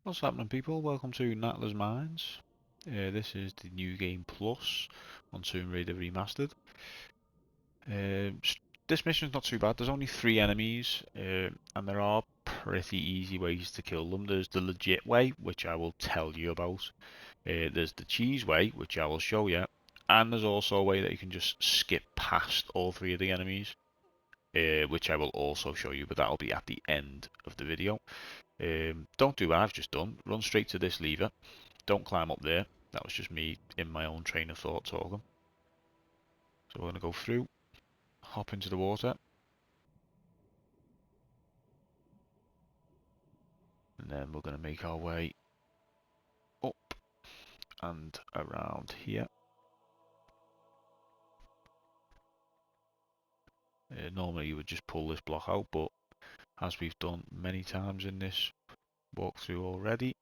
What's happening, people? Welcome to Natla's Mines. This is the New Game Plus on Tomb Raider Remastered. This mission's not too bad. There's only 3 enemies, and there are pretty easy ways to kill them. There's the legit way, which I will tell you about. There's the cheese way, which I will show you. And there's also a way that you can just skip past all 3 of the enemies, which I will also show you, but that'll be at the end of the video. Don't do what I've just done. Run straight to this lever. Don't climb up there. That was just me in my own train of thought talking. So we're going to go through, hop into the water, and then we're going to make our way up and around here. Normally you would just pull this block out, but as we've done many times in this walkthrough already,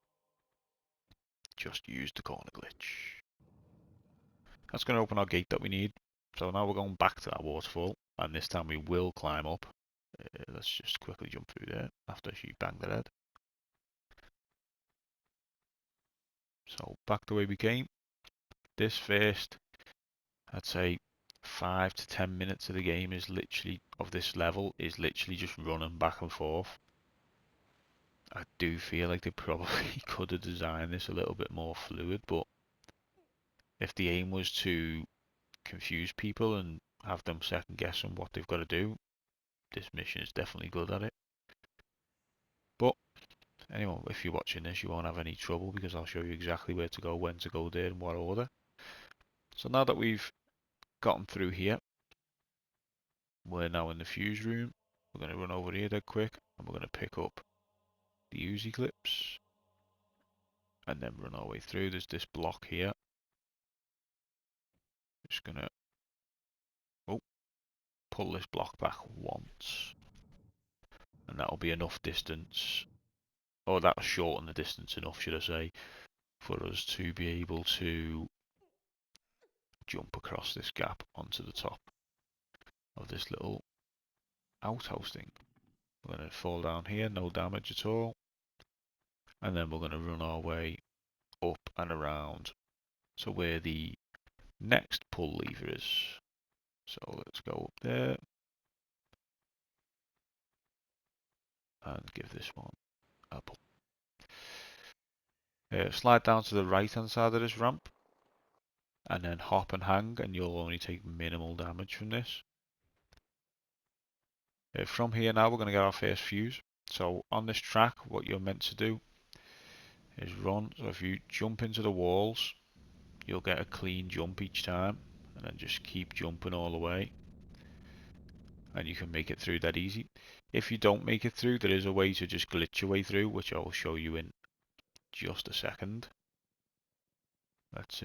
just use the corner glitch. That's going to open our gate that we need. So now we're going back to that waterfall, and this time we will climb up. Let's just quickly jump through there after she banged her head. So back the way we came. This first, I'd say 5 to 10 minutes of the game is literally, of this level, is literally just running back and forth. I do feel like they probably could have designed this a little bit more fluid, but if the aim was to confuse people and have them second guess on what they've got to do, this mission is definitely good at it. But anyway, if you're watching this, you won't have any trouble because I'll show you exactly where to go, when to go there, in what order. So now that we've gotten through here, we're now in the fuse room. We're going to run over here dead quick, and we're going to pick up the Uzi clips, and then run our way through. There's this block here. Just going to pull this block back once, and that'll be enough distance, or that'll shorten the distance enough, should I say, for us to be able to jump across this gap onto the top of this little outhouse thing. We're going to fall down here, no damage at all, and then we're going to run our way up and around to where the next pull lever is. So let's go up there and give this one a pull. Slide down to the right hand side of this ramp and then hop and hang, and you'll only take minimal damage from this. From here now we're going to get our first fuse. So on this track what you're meant to do is run. So if you jump into the walls you'll get a clean jump each time, and then just keep jumping all the way, and you can make it through that easy. If you don't make it through, there is a way to just glitch your way through, which I will show you in just a second. Let's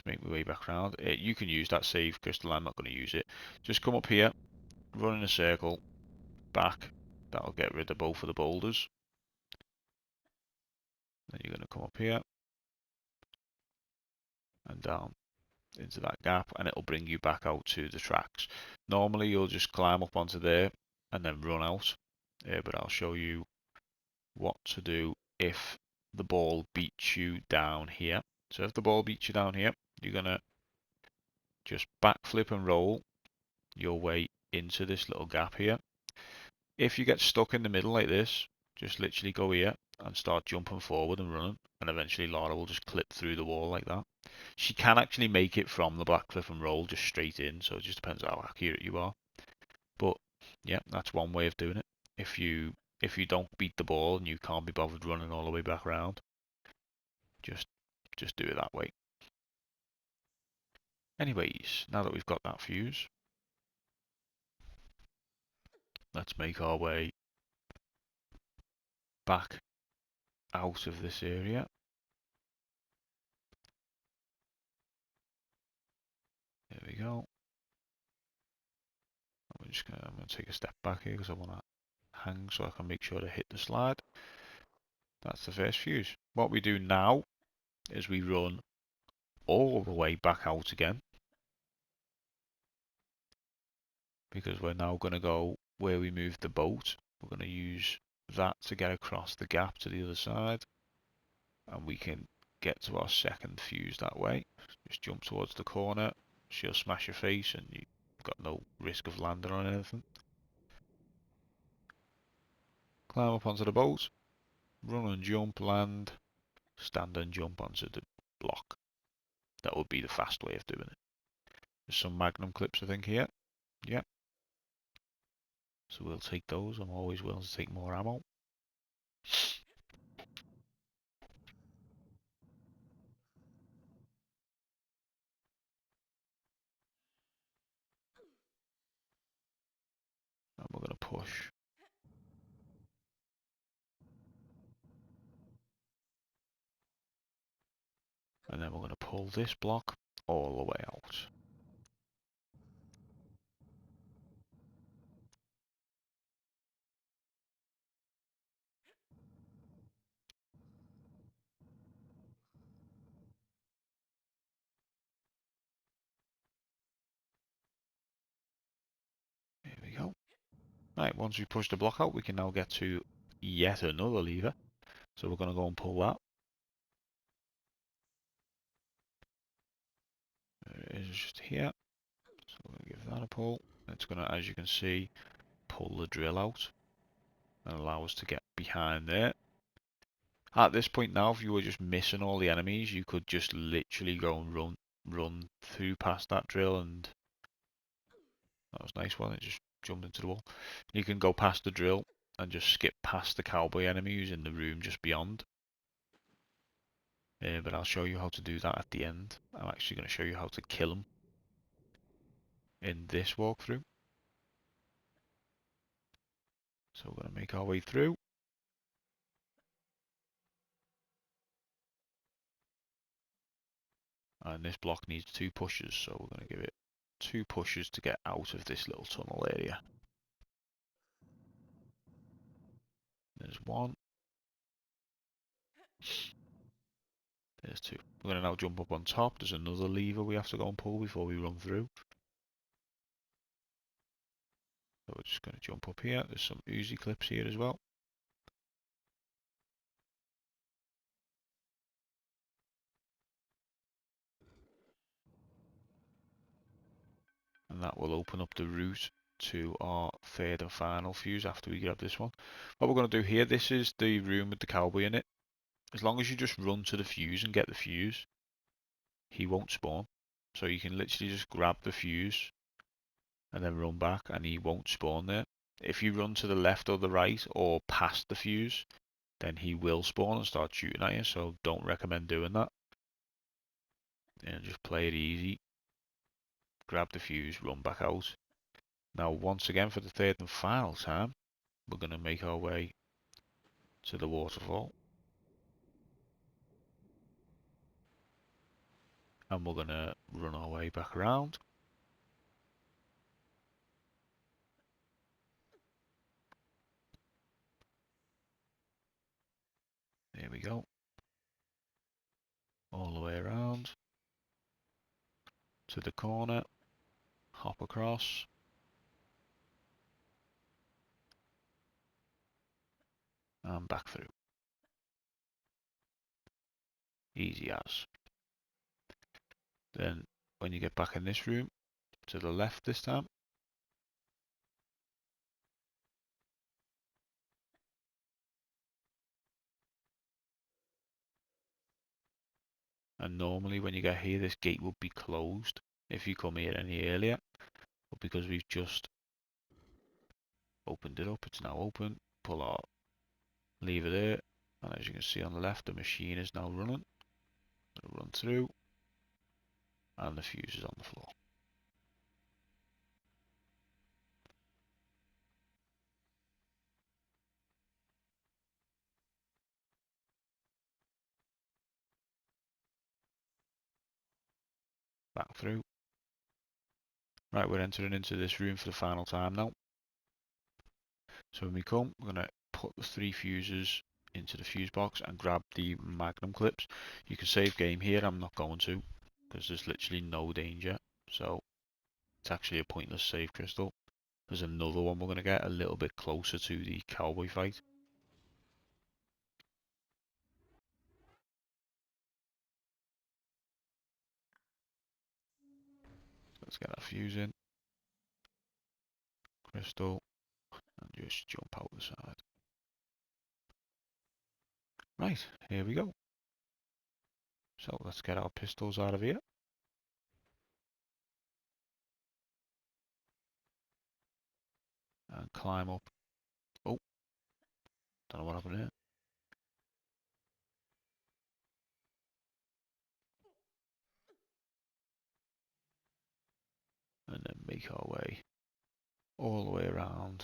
make my way back around. You can use that save crystal, I'm not going to use it. Just come up here, run in a circle, back, that'll get rid of both of the boulders. Then you're going to come up here and down into that gap, and it'll bring you back out to the tracks. Normally you'll just climb up onto there and then run out, but I'll show you what to do if the ball beats you down here. So if the ball beats you down here, you're going to just backflip and roll your way into this little gap here. If you get stuck in the middle like this, just literally go here and start jumping forward and running, and eventually Lara will just clip through the wall like that. She can actually make it from the backflip and roll just straight in, so it just depends how accurate you are. But yeah, that's one way of doing it. If you don't beat the ball and you can't be bothered running all the way back around, just do it that way. Anyways, now that we've got that fuse, let's make our way back out of this area. There we go. I'm going to take a step back here because I want to hang so I can make sure to hit the slide. That's the first fuse. What we do now is we run all the way back out again, because we're now going to go where we moved the boat. We're going to use that to get across the gap to the other side, and we can get to our second fuse that way. Just jump towards the corner, she'll smash your face and you've got no risk of landing on anything. Climb up onto the boat, run and jump, land, stand and jump onto the block. That would be the fast way of doing it. There's some magnum clips I think here. Yep. So we'll take those. I'm always willing to take more ammo. And we're going to push. And then we're going to pull this block all the way out. There we go. Right, once we push the block out, we can now get to yet another lever. So we're going to go and pull that. There it is just here. So we're going to give that a pull. It's going to, as you can see, pull the drill out and allow us to get behind there. At this point now, if you were just missing all the enemies, you could just literally go and run through past that drill, and that was a nice one. It just jumped into the wall. You can go past the drill and just skip past the cowboy enemy who's in the room just beyond. But I'll show you how to do that at the end. I'm actually going to show you how to kill him in this walkthrough. So we're going to make our way through. And this block needs 2 pushes, so we're going to give it 2 pushes to get out of this little tunnel area. There's 1. There's 2. We're going to now jump up on top. There's another lever we have to go and pull before we run through. So we're just going to jump up here. There's some Uzi clips here as well. And that will open up the route to our third and final fuse after we grab this one. What we're going to do here, this is the room with the cowboy in it. As long as you just run to the fuse and get the fuse, he won't spawn. So you can literally just grab the fuse and then run back and he won't spawn there. If you run to the left or the right or past the fuse, then he will spawn and start shooting at you, so don't recommend doing that. And just play it easy. Grab the fuse, run back out. Now once again for the third and final time, we're going to make our way to the waterfall. And we're going to run our way back around. There we go. All the way around to the corner, hop across. And back through. Easy as. Then when you get back in this room, to the left this time. And normally when you get here, this gate would be closed if you come here any earlier. But because we've just opened it up, it's now open. Pull our lever there. And as you can see on the left, the machine is now running. It'll run through. And the fuse is on the floor. Back through. Right, we're entering into this room for the final time now. So when we come, we're going to put the 3 fuses into the fuse box and grab the magnum clips. You can save game here, I'm not going to, because there's literally no danger. So it's actually a pointless save crystal. There's another one we're going to get a little bit closer to the cowboy fight. let's get that fuse in. Crystal. And just jump out the side. Right, here we go. So let's get our pistols out of here. And climb up. Oh, don't know what happened here. And then make our way all the way around.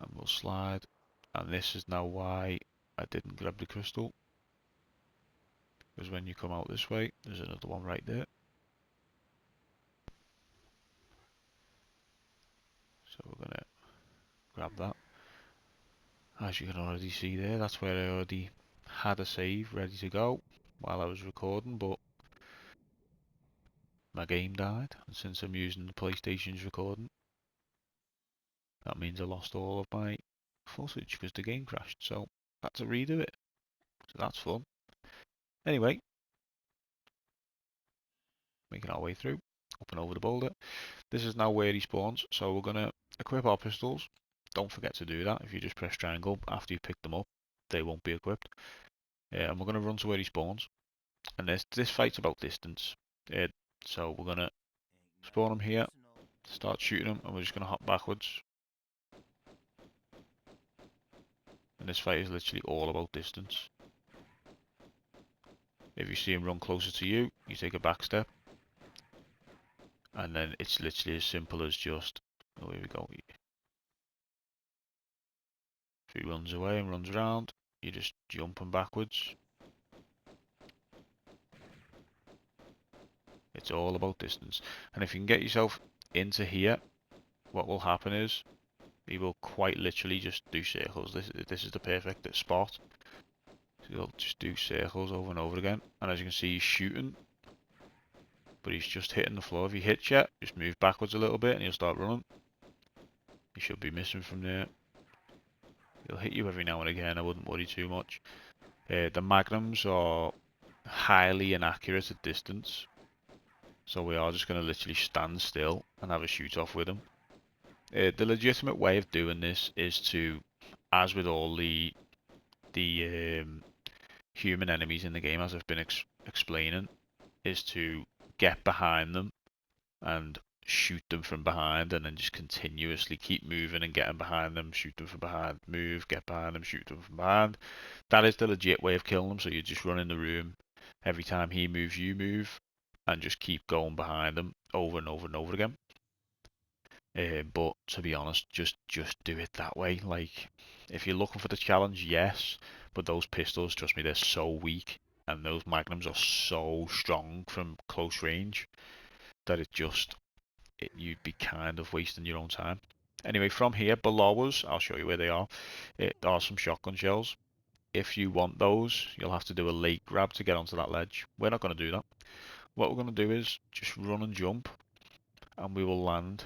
And we'll slide. And this is now why I didn't grab the crystal. Because when you come out this way, there's another one right there. So we're going to grab that. As you can already see there, that's where I already had a save ready to go while I was recording, but my game died. And since I'm using the PlayStation's recording, that means I lost all of my footage because the game crashed. So I had to redo it. So that's fun. Anyway, making our way through, up and over the boulder. This is now where he spawns, so we're going to equip our pistols. Don't forget to do that. If you just press triangle after you pick them up, they won't be equipped. And we're going to run to where he spawns. And this fight's about distance. So we're going to spawn him here, start shooting him, and we're just going to hop backwards. And this fight is literally all about distance. If you see him run closer to you, you take a back step. And then it's literally as simple as just, oh, here we go. If he runs away and runs around, you just jump him backwards. It's all about distance. And if you can get yourself into here, what will happen is he will quite literally just do circles. This is the perfect spot. So he'll just do circles over and over again. And as you can see, he's shooting, but he's just hitting the floor. If he hits you, just move backwards a little bit and he'll start running. He should be missing from there. He'll hit you every now and again. I wouldn't worry too much. The magnums are highly inaccurate at distance. So we are just going to literally stand still and have a shoot off with him. The legitimate way of doing this is to, as with all the human enemies in the game, as I've been explaining, is to get behind them and shoot them from behind, and then just continuously keep moving and getting behind them, shoot them from behind, move, get behind them, shoot them from behind. That is the legit way of killing them. So you just run in the room. Every time he moves, you move, and just keep going behind them over and over and over again. But to be honest, just do it that way. Like, if you're looking for the challenge, yes, but those pistols, trust me, they're so weak, and those magnums are so strong from close range that you'd be kind of wasting your own time. Anyway, from here below us, I'll show you where they are. There are some shotgun shells. If you want those, you'll have to do a late grab to get onto that ledge. We're not going to do that. What we're going to do is just run and jump, and we will land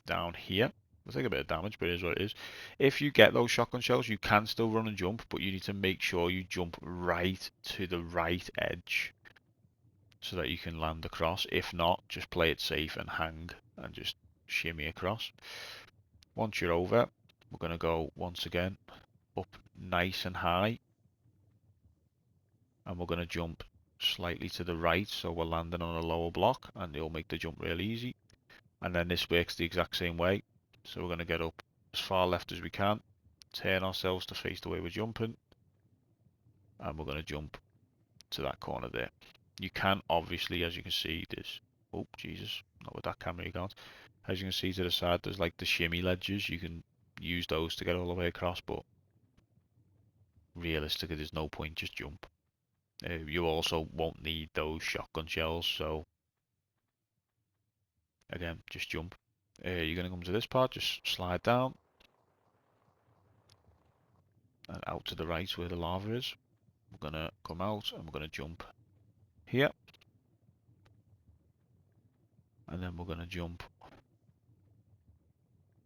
down here. We'll take a bit of damage, but it is what it is. If you get those shotgun shells, you can still run and jump, but you need to make sure you jump right to the right edge so that you can land across. If not, just play it safe and hang and just shimmy across. Once you're over, we're going to go once again up nice and high, and we're going to jump slightly to the right, so we're landing on a lower block, and it'll make the jump really easy. And then this works the exact same way. So we're going to get up as far left as we can, turn ourselves to face the way we're jumping, and we're going to jump to that corner there. You can obviously, as you can see, there's, oh Jesus, not with that camera you can't. As you can see to the side, there's like the shimmy ledges. You can use those to get all the way across, but realistically there's no point, just jump. You also won't need those shotgun shells, so again, just jump. You're going to come to this part, just slide down and out to the right where the lava is. We're going to come out and we're going to jump here, and then we're going to jump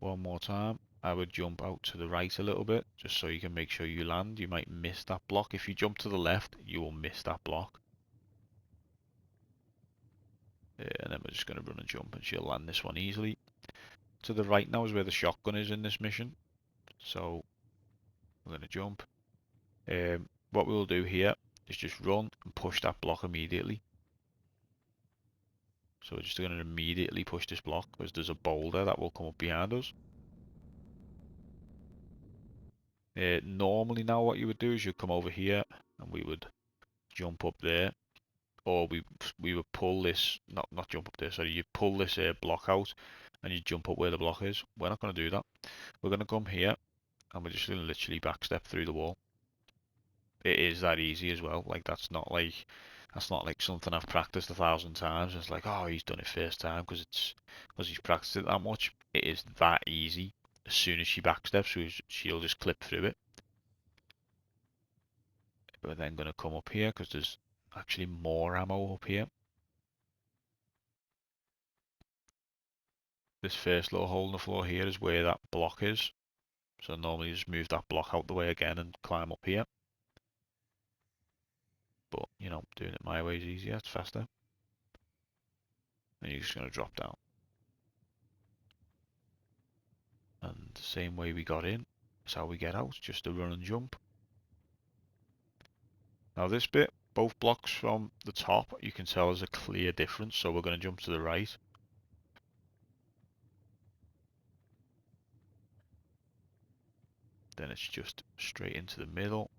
one more time. I would jump out to the right a little bit just so you can make sure you land. You might miss that block. If you jump to the left, you will miss that block. And then we're just going to run and jump, and she'll land this one easily. To the right now is where the shotgun is in this mission. So we're going to jump. What we'll do here is just run and push that block immediately. So we're just going to immediately push this block because there's a boulder that will come up behind us. Normally now what you would do is you'd come over here and we would jump up there, or we would pull this, not jump up there, sorry, you pull this block out and you jump up where the block is. We're not going to do that. We're going to come here and we're just going to literally backstep through the wall. It is that easy as well. Like that's not like something I've practiced 1,000 times. It's like, oh, he's done it first time because he's practiced it that much. It is that easy. As soon as she backsteps, she'll just clip through it. We're then going to come up here because there's actually more ammo up here. This first little hole in the floor here is where that block is. So normally just move that block out the way again and climb up here. But, you know, doing it my way is easier, it's faster. And you're just going to drop down. And the same way we got in is how we get out, just a run and jump. Now this bit, both blocks from the top, you can tell there's a clear difference, so we're going to jump to the right. Then it's just straight into the middle.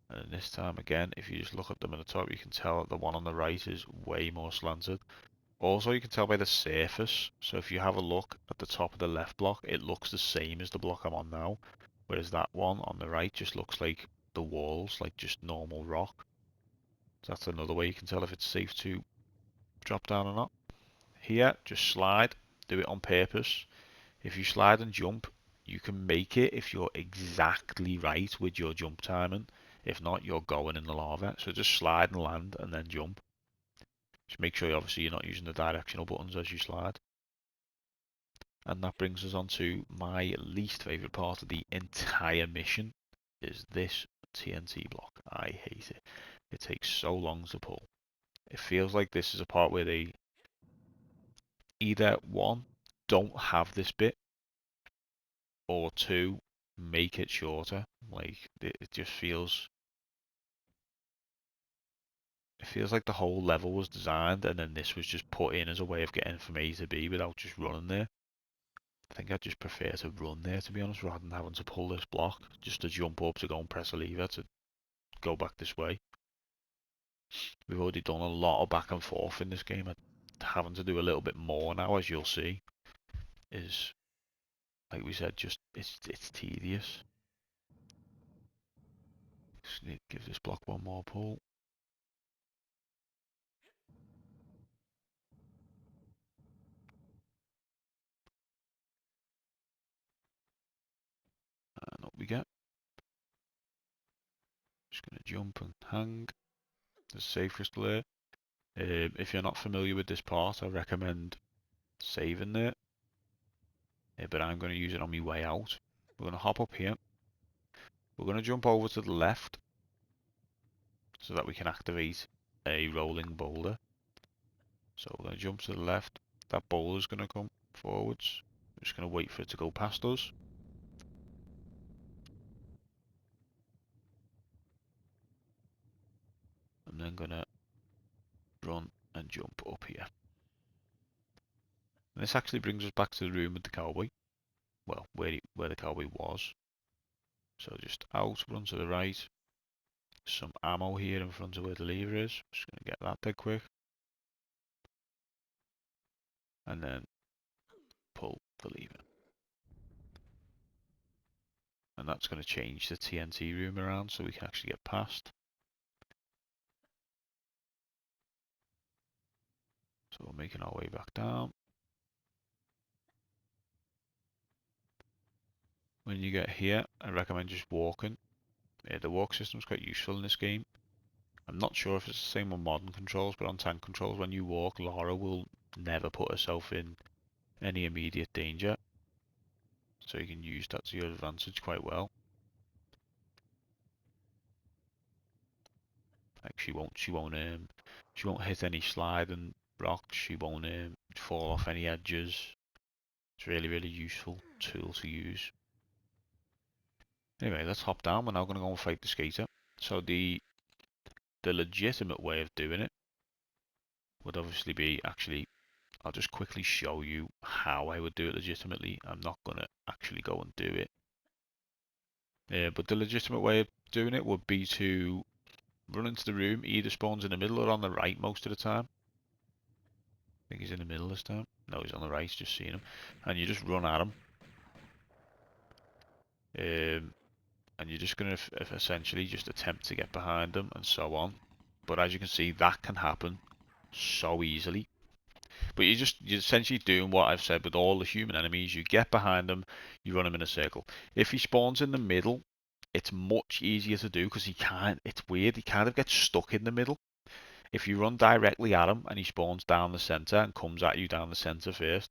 And this time again, if you just look at them at the top, you can tell that the one on the right is way more slanted. Also, you can tell by the surface. So if you have a look at the top of the left block, it looks the same as the block I'm on now. Whereas that one on the right just looks like the walls, like just normal rock. So that's another way you can tell if it's safe to drop down or not. Here, just slide, do it on purpose. If you slide and jump, you can make it if you're exactly right with your jump timing. If not, you're going in the lava. So just slide and land and then jump. Just make sure obviously you're not using the directional buttons as you slide. And that brings us on to my least favourite part of the entire mission, is this TNT block. I hate it. It takes so long to pull. It feels like this is a part where they either, one, don't have this bit, or two, make it shorter. Like, it just feels... It feels like the whole level was designed and then this was just put in as a way of getting from A to B without just running there. I think I'd just prefer to run there, to be honest, rather than having to pull this block, just to jump up to go and press a lever to go back this way. We've already done a lot of back and forth in this game, and having to do a little bit more now, as you'll see, is, like we said, just, it's tedious. Just need to give this block one more pull. And up we get. Just going to jump and hang. There's a save crystal there. If you're not familiar with this part, I recommend saving there. But I'm going to use it on my way out. We're going to hop up here. We're going to jump over to the left so that we can activate a rolling boulder. So we're going to jump to the left. That boulder is going to come forwards. We're just going to wait for it to go past us. I'm then going to run and jump up here. And this actually brings us back to the room with the cowboy. Well, where the cowboy was. So just out, run to the right. Some ammo here in front of where the lever is. Just going to get that dead quick. And then pull the lever. And that's going to change the TNT room around so we can actually get past. So we're making our way back down. When you get here, I recommend just walking. The walk system is quite useful in this game. I'm not sure if it's the same on modern controls, but on tank controls, when you walk, Lara will never put herself in any immediate danger. So you can use that to your advantage quite well. Like she won't hit any sliding rocks. She won't fall off any edges. It's really, really useful tool to use. Anyway, let's hop down. We're now going to go and fight the skater. So the legitimate way of doing it would obviously be actually, I'll just quickly show you how I would do it legitimately. I'm not going to actually go and do it. But the legitimate way of doing it would be to run into the room. Either spawns in the middle or on the right most of the time. I think he's in the middle this time. No, he's on the right, just seeing him. And you just run at him. And you're just going to essentially just attempt to get behind them and so on. But as you can see, that can happen so easily. But you're essentially doing what I've said with all the human enemies. You get behind them, you run them in a circle. If he spawns in the middle, it's much easier to do because he can't. It's weird. He kind of gets stuck in the middle. If you run directly at him and he spawns down the center and comes at you down the center first,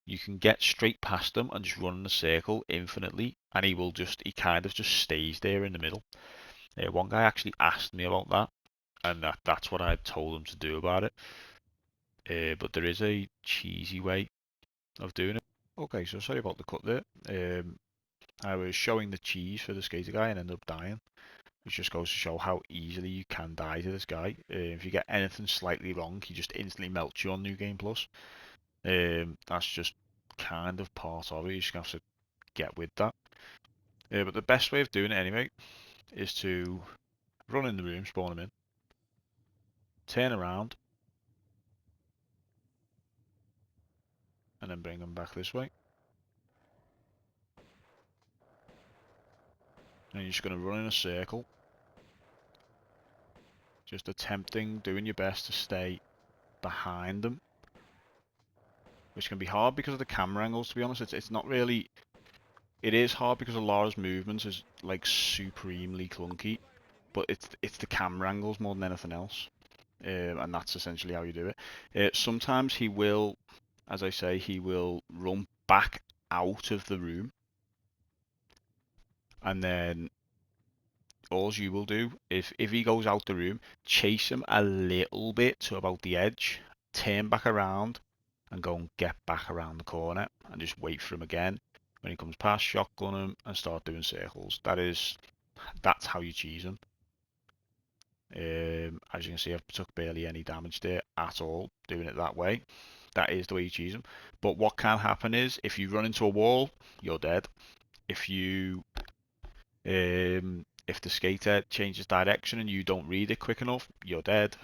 you can get straight past him and just run in a circle infinitely, and he kind of just stays there in the middle. One guy actually asked me about that, and that's what I told him to do about it. But there is a cheesy way of doing it. Okay, so sorry about the cut there. I was showing the cheese for the skater guy and ended up dying, which just goes to show how easily you can die to this guy. If you get anything slightly wrong, he just instantly melts you on New Game Plus. That's just kind of part of it. You just have to get with that. But the best way of doing it anyway is to run in the room, spawn him in, turn around, and then bring him back this way. And you're just going to run in a circle, just doing your best to stay behind them, which can be hard because of the camera angles. To be honest, it's not really. It is hard because Lara's movements is like supremely clunky, but it's the camera angles more than anything else, and that's essentially how you do it. Sometimes he will, as I say, he will run back out of the room, and then all you will do, if he goes out the room, chase him a little bit to about the edge, turn back around, and go and get back around the corner, and just wait for him again. When he comes past, shotgun him, and start doing circles. That's how you cheese him. As you can see, I've took barely any damage there at all, doing it that way. That is the way you cheese him. But what can happen is, if you run into a wall, you're dead. If the skater changes direction and you don't read it quick enough, you're dead.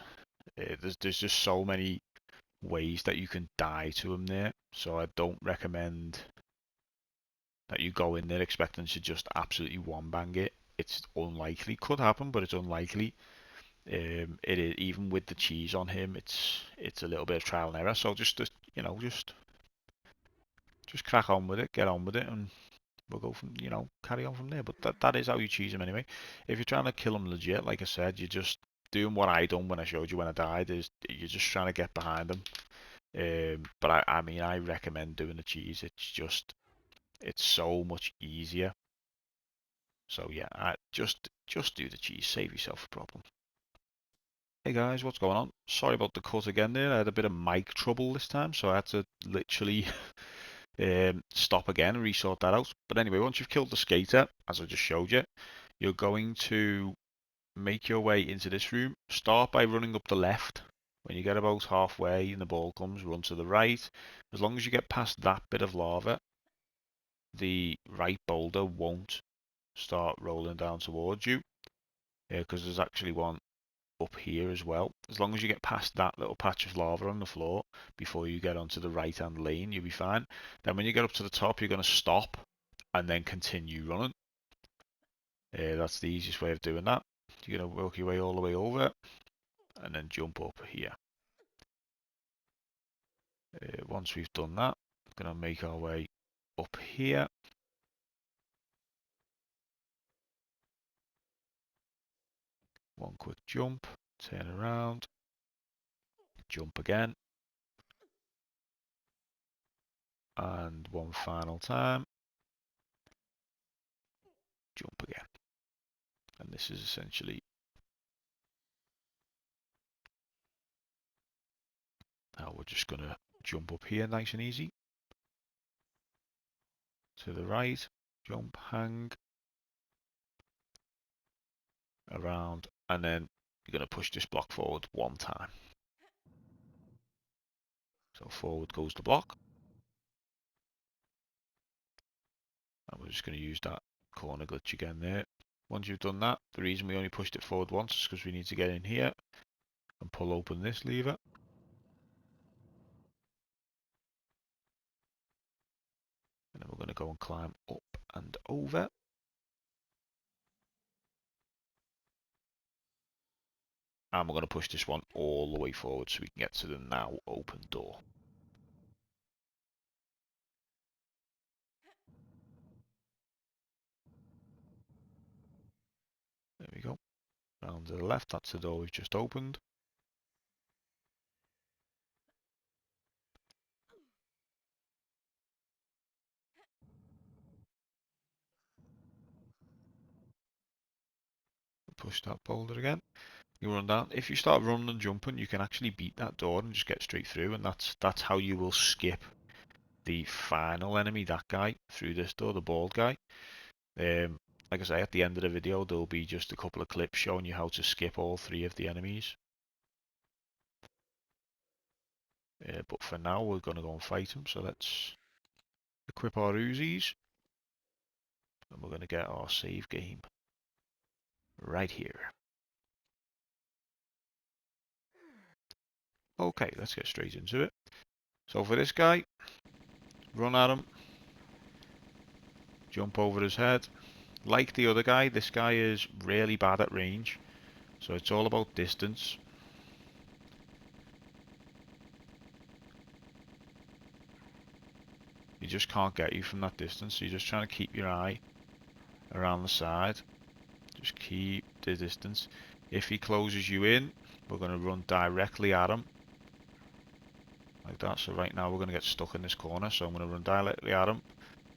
There's just so many ways that you can die to him there. So I don't recommend that you go in there expecting to just absolutely one bang it. It's unlikely. Could happen, but it's unlikely. It is, even with the cheese on him, it's a little bit of trial and error. So just crack on with it, get on with it, and we'll go from carry on from there. But that is how you cheese him anyway. If you're trying to kill him legit, like I said, you're just doing what I done when I showed you when I died. Is you're just trying to get behind him. But I mean, I recommend doing the cheese. It's so much easier. So yeah, just do the cheese. Save yourself a problem. Hey guys, what's going on? Sorry about the cut again there. I had a bit of mic trouble this time, so I had to literally stop again and resort that out. But anyway, once you've killed the skater, as I just showed you, you're going to make your way into this room. Start by running up the left. When you get about halfway and the ball comes, run to the right. As long as you get past that bit of lava, the right boulder won't start rolling down towards you, because there's actually one up here as well. As long as you get past that little patch of lava on the floor before you get onto the right hand lane, you'll be fine. Then when you get up to the top, you're going to stop and then continue running. That's the easiest way of doing that. You're going to work your way all the way over and then jump up here. Once we've done that, we're going to make our way up here. One quick jump, turn around, jump again, and one final time, jump again. And this is essentially Now we're just going to jump up here nice and easy. To the right, jump, hang, around, and then you're going to push this block forward one time. So forward goes the block. And we're just going to use that corner glitch again there. Once you've done that, the reason we only pushed it forward once is because we need to get in here and pull open this lever. And then we're going to go and climb up and over. And we're going to push this one all the way forward so we can get to the now open door. There we go. Round to the left, that's the door we've just opened. Push that boulder again. You run down. If you start running and jumping, you can actually beat that door and just get straight through, and that's how you will skip the final enemy, that guy, through this door, the bald guy. Like I say, at the end of the video, there'll be just a couple of clips showing you how to skip all 3 of the enemies. But for now, we're going to go and fight him, so let's equip our Uzis. And we're going to get our save game right here. Okay, let's get straight into it. So for this guy, run at him, jump over his head. Like the other guy, this guy is really bad at range, so it's all about distance. He just can't get you from that distance, so you're just trying to keep your eye around the side. Just keep the distance. If he closes you in, we're going to run directly at him. Like that. So right now we're going to get stuck in this corner, so I'm going to run directly at him,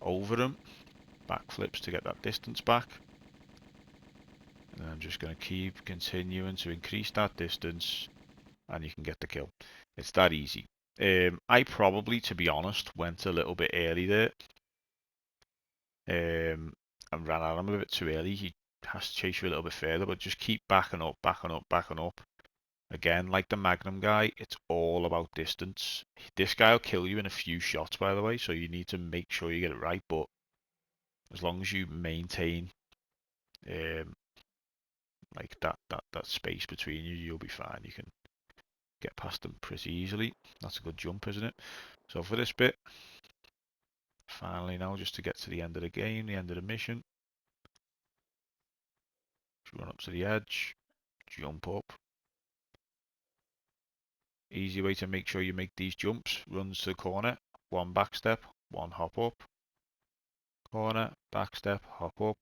over him, backflips to get that distance back. And I'm just going to keep continuing to increase that distance, and you can get the kill. It's that easy. I probably, to be honest, went a little bit early there. And ran at him a bit too early. He has to chase you a little bit further, but just keep backing up, backing up, backing up. Again, like the Magnum guy, it's all about distance. This guy will kill you in a few shots, by the way, so you need to make sure you get it right, but as long as you maintain like that space between you, you'll be fine. You can get past them pretty easily. That's a good jump, isn't it? So for this bit, finally now, just to get to the end of the game, the end of the mission, just run up to the edge, jump up. Easy way to make sure you make these jumps, runs to the corner, one back step, one hop up, corner, back step, hop up.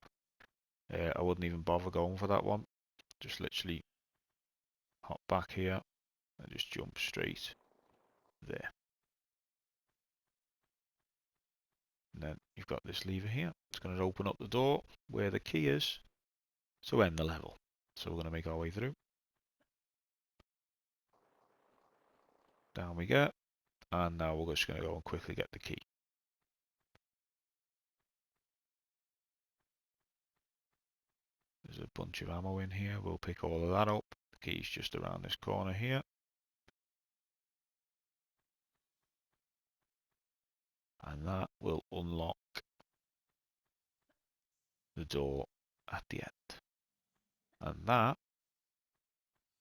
I wouldn't even bother going for that one. Just literally hop back here and just jump straight there. And then you've got this lever here. It's going to open up the door where the key is to end the level. So we're going to make our way through. Down we get. And now we're just going to go and quickly get the key. There's a bunch of ammo in here. We'll pick all of that up. The key's just around this corner here. And that will unlock the door at the end. And that,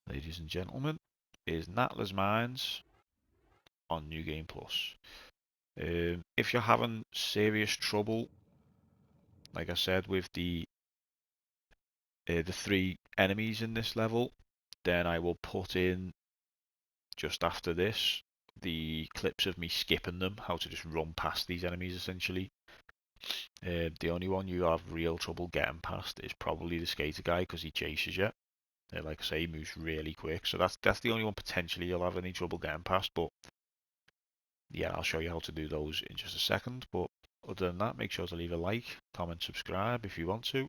ladies and gentlemen, is Natla's Mines on New Game Plus. If you're having serious trouble, like I said, with the 3 enemies in this level, then I will put in, just after this, the clips of me skipping them, how to just run past these enemies essentially. The only one you have real trouble getting past is probably the skater guy, because he chases you. Like I say, he moves really quick, so that's the only one potentially you'll have any trouble getting past. But yeah, I'll show you how to do those in just a second. But other than that, make sure to leave a like, comment, subscribe if you want to.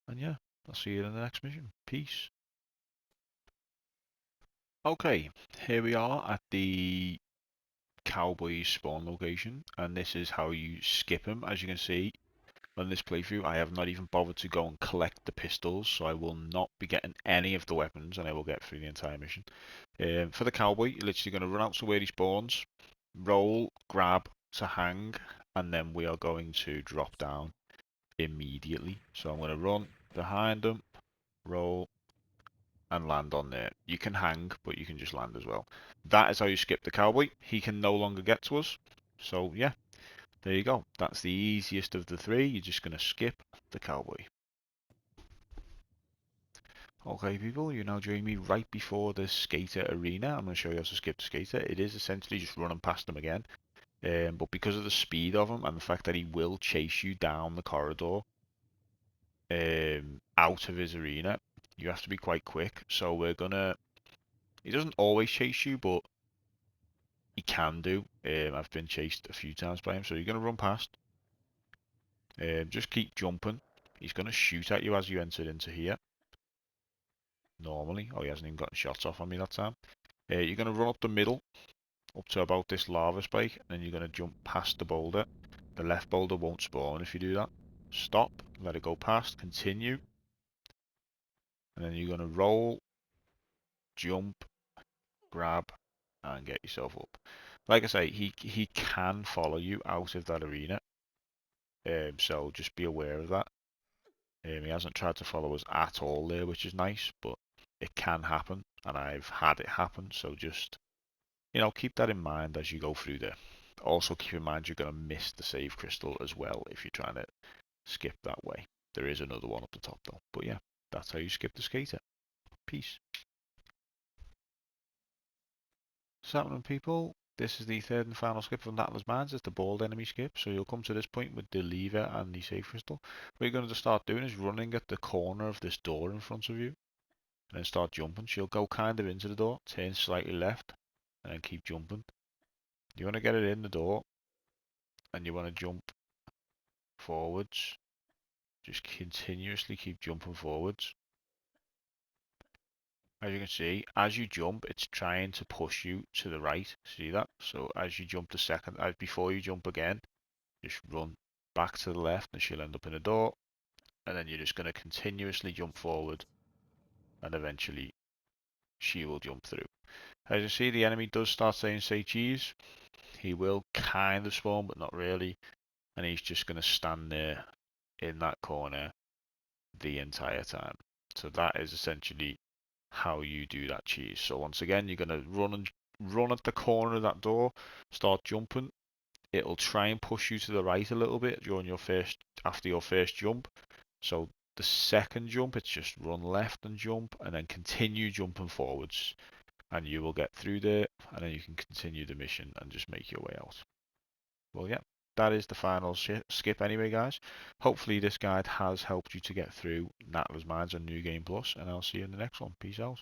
And yeah, I'll see you in the next mission. Peace. Okay, here we are at the Cowboy spawn location, and this is how you skip him. As you can see, on this playthrough, I have not even bothered to go and collect the pistols, so I will not be getting any of the weapons, and I will get through the entire mission. For the Cowboy, you're literally going to run out to where he spawns, roll, grab to hang, and then we are going to drop down immediately. So I'm going to run behind him, roll, and land on there. You can hang, but you can just land as well. That is how you skip the Cowboy. He can no longer get to us. So yeah, there you go. That's the easiest of the three. You're just going to skip the Cowboy. Okay people, you're now joining me right before the Skater Arena. I'm going to show you how to skip the Skater. It is essentially just running past him again. But because of the speed of him and the fact that he will chase you down the corridor out of his arena, you have to be quite quick. So we're going to... He doesn't always chase you, but he can do. I've been chased a few times by him, so you're going to run past. Just keep jumping. He's going to shoot at you as you enter into here. Normally. Oh, he hasn't even gotten shots off on me that time. You're going to run up the middle, up to about this lava spike, and then you're going to jump past the boulder. The left boulder won't spawn if you do that. Stop, let it go past, continue. And then you're going to roll, jump, grab, and get yourself up. Like I say, he can follow you out of that arena. So just be aware of that. He hasn't tried to follow us at all there, which is nice, but it can happen, and I've had it happen, so just, keep that in mind as you go through there. Also keep in mind you're going to miss the save crystal as well if you're trying to skip that way. There is another one up the top though, but yeah, that's how you skip the skater. Peace. So happening people, this is the third and final skip from Natla's Mines. It's the bald enemy skip, so you'll come to this point with the lever and the save crystal. What you're going to start doing is running at the corner of this door in front of you, and then start jumping. She'll go kind of into the door, turn slightly left, and then keep jumping. You want to get it in the door, and you want to jump forwards. Just continuously keep jumping forwards. As you can see, as you jump, it's trying to push you to the right. See that? So as you jump before you jump again, just run back to the left and she'll end up in a door. And then you're just going to continuously jump forward and eventually she will jump through. As you see, the enemy does start saying say cheese. He will kind of spawn, but not really. And he's just going to stand there in that corner the entire time. So that is essentially how you do that cheese. So once again, you're going to run at the corner of that door, start jumping. It'll try and push you to the right a little bit after your first jump. So the second jump, it's just run left and jump, and then continue jumping forwards, and you will get through there, and then you can continue the mission and just make your way out. Well, yeah, that is the final skip anyway, guys. Hopefully this guide has helped you to get through Natla's Mines on New Game Plus, and I'll see you in the next one. Peace out.